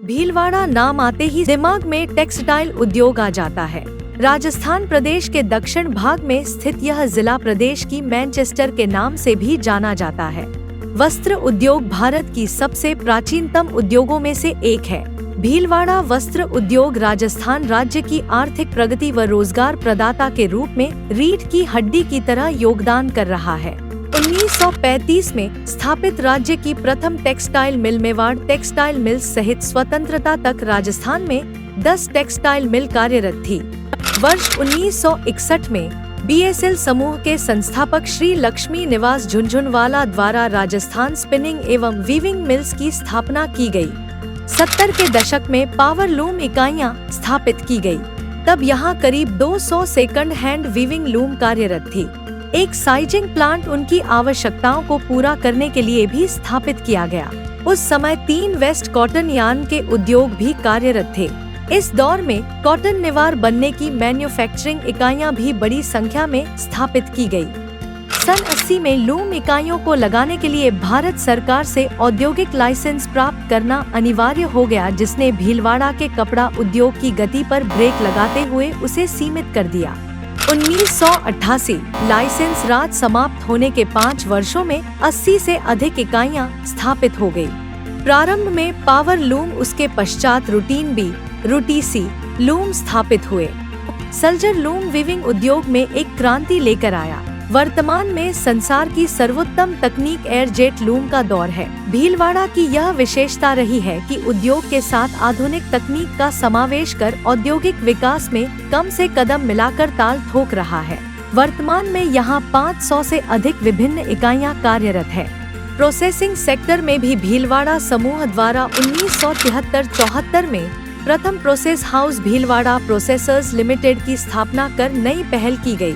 भीलवाड़ा नाम आते ही दिमाग में टेक्सटाइल उद्योग आ जाता है। राजस्थान प्रदेश के दक्षिण भाग में स्थित यह जिला प्रदेश की मैनचेस्टर के नाम से भी जाना जाता है। वस्त्र उद्योग भारत की सबसे प्राचीनतम उद्योगों में से एक है। भीलवाड़ा वस्त्र उद्योग राजस्थान राज्य की आर्थिक प्रगति व रोजगार प्रदाता के रूप में रीढ़ की हड्डी की तरह योगदान कर रहा है। 1935 में स्थापित राज्य की प्रथम textile mill Mewar textile mills सहित स्वतंत्रता तक राजस्थान में 10 टेक्सटाइल मिल कार्यरत थी। वर्ष 1961 में BSL समूह के संस्थापक श्री लक्ष्मी निवास झुनझुनवाला द्वारा राजस्थान स्पिनिंग एवं वीविंग मिल्स की स्थापना की गई। 70 के दशक में पावर लूम इकाइयां स्थापित की गई। तब यहां करीब 200 सेकंड हैंड वीविंग लूम कार्यरत थी। एक साइजिंग प्लांट उनकी आवश्यकताओं को पूरा करने के लिए भी स्थापित किया गया। उस समय 3 वेस्ट कॉटन यार्न के उद्योग भी कार्यरत थे। इस दौर में कॉटन निवार बनने की मैन्युफैक्चरिंग इकाइयां भी बड़ी संख्या में स्थापित की गई। सन 80 में लूम इकाइयों को लगाने के लिए भारत सरकार से औद्योगिक लाइसेंस प्राप्त करना अनिवार्य हो गया, जिसने भीलवाड़ा के कपड़ा उद्योग की गति पर ब्रेक लगाते हुए उसे सीमित कर दिया। 1988 लाइसेंस राज समाप्त होने के 5 वर्षों में 80 से अधिक इकाइयां स्थापित हो गई। प्रारंभ में पावर लूम, उसके पश्चात रूटीन बी, रूटी सी लूम स्थापित हुए। सल्जर लूम वीविंग उद्योग में एक क्रांति लेकर आया। वर्तमान में संसार की सर्वोत्तम तकनीक एयर जेट लूम का दौर है। भीलवाड़ा की यह विशेषता रही है कि उद्योग के साथ आधुनिक तकनीक का समावेश कर औद्योगिक विकास में कदम से कदम मिलाकर ताल ठोक रहा है। वर्तमान में यहाँ 500 से अधिक विभिन्न इकाइयाँ कार्यरत है। प्रोसेसिंग सेक्टर में भी भीलवाड़ा समूह द्वारा 1973-74 में प्रथम process house Bhilwara processors limited की स्थापना कर नई पहल की गई।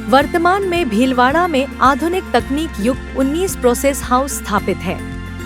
वर्तमान में भीलवाड़ा में आधुनिक तकनीक युक्त 19 प्रोसेस हाउस स्थापित है,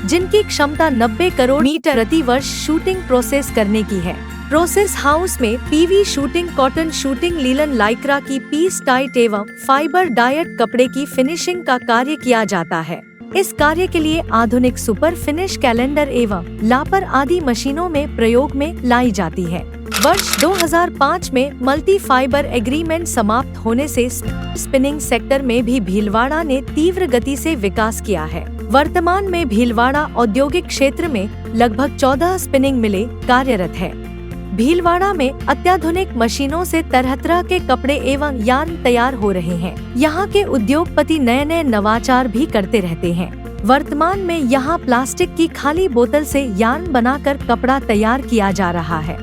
जिनकी क्षमता 90 करोड़ मीटर प्रति वर्ष शूटिंग प्रोसेस करने की है। प्रोसेस हाउस में PV suiting, cotton suiting, linen lycra की पीस टाइट एवं फाइबर डायट कपड़े की फिनिशिंग का कार्य किया जाता है। इस कार्य के लिए आधुनिक सुपर फिनिश कैलेंडर एवं लापर आदि मशीनों में प्रयोग में लाई जाती है। वर्ष 2005 में मल्टी फाइबर एग्रीमेंट समाप्त होने से स्पिनिंग सेक्टर में भी भीलवाड़ा ने तीव्र गति से विकास किया है। वर्तमान में भीलवाड़ा औद्योगिक क्षेत्र में लगभग 14 स्पिनिंग मिलें कार्यरत है। भीलवाड़ा में अत्याधुनिक मशीनों से तरह तरह के कपड़े एवं यार्न तैयार हो रहे हैं। यहाँ के उद्योगपति नए नए नवाचार भी करते रहते हैं। वर्तमान में यहाँ प्लास्टिक की खाली बोतल से यार्न बनाकर कपड़ा तैयार किया जा रहा है।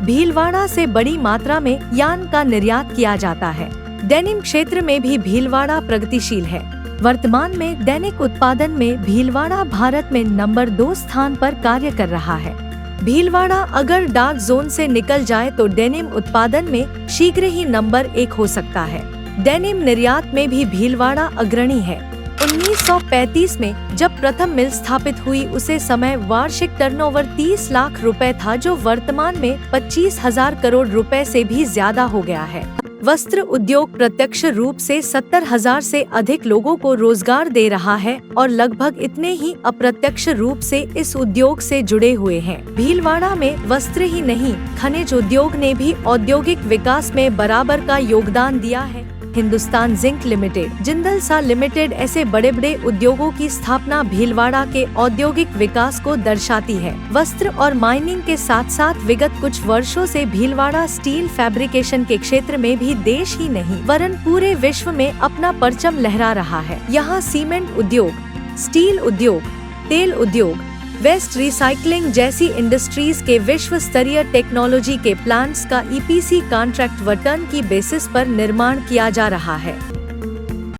भीलवाड़ा से बड़ी मात्रा में यार्न का निर्यात किया जाता है। डेनिम क्षेत्र में भी भीलवाड़ा प्रगतिशील है। वर्तमान में दैनिक उत्पादन में भीलवाड़ा भारत में नंबर 2 स्थान पर कार्य कर रहा है। भीलवाड़ा अगर डार्क जोन से निकल जाए तो डेनिम उत्पादन में शीघ्र ही नंबर 1 हो सकता है। डेनिम निर्यात में भी भीलवाड़ा अग्रणी है। 1935 में जब प्रथम मिल स्थापित हुई, उसे समय वार्षिक टर्नओवर 30 लाख रुपए था, जो वर्तमान में 25,000 करोड़ रुपए से भी ज्यादा हो गया है। वस्त्र उद्योग प्रत्यक्ष रूप से 70,000 से अधिक लोगों को रोजगार दे रहा है और लगभग इतने ही अप्रत्यक्ष रूप से इस उद्योग से जुड़े हुए हैं। भीलवाड़ा में वस्त्र ही नहीं, खनिज उद्योग ने भी औद्योगिक विकास में बराबर का योगदान दिया है। हिंदुस्तान जिंक लिमिटेड, जिंदल सा लिमिटेड ऐसे बड़े बड़े उद्योगों की स्थापना भीलवाड़ा के औद्योगिक विकास को दर्शाती है। वस्त्र और माइनिंग के साथ साथ विगत कुछ वर्षों से भीलवाड़ा स्टील फैब्रिकेशन के क्षेत्र में भी देश ही नहीं वरन पूरे विश्व में अपना परचम लहरा रहा है। यहाँ सीमेंट उद्योग, स्टील उद्योग, तेल उद्योग, वेस्ट रिसाइकलिंग जैसी इंडस्ट्रीज के विश्व स्तरीय टेक्नोलॉजी के प्लांट्स का EPC कॉन्ट्रैक्ट व टन की बेसिस पर निर्माण किया जा रहा है।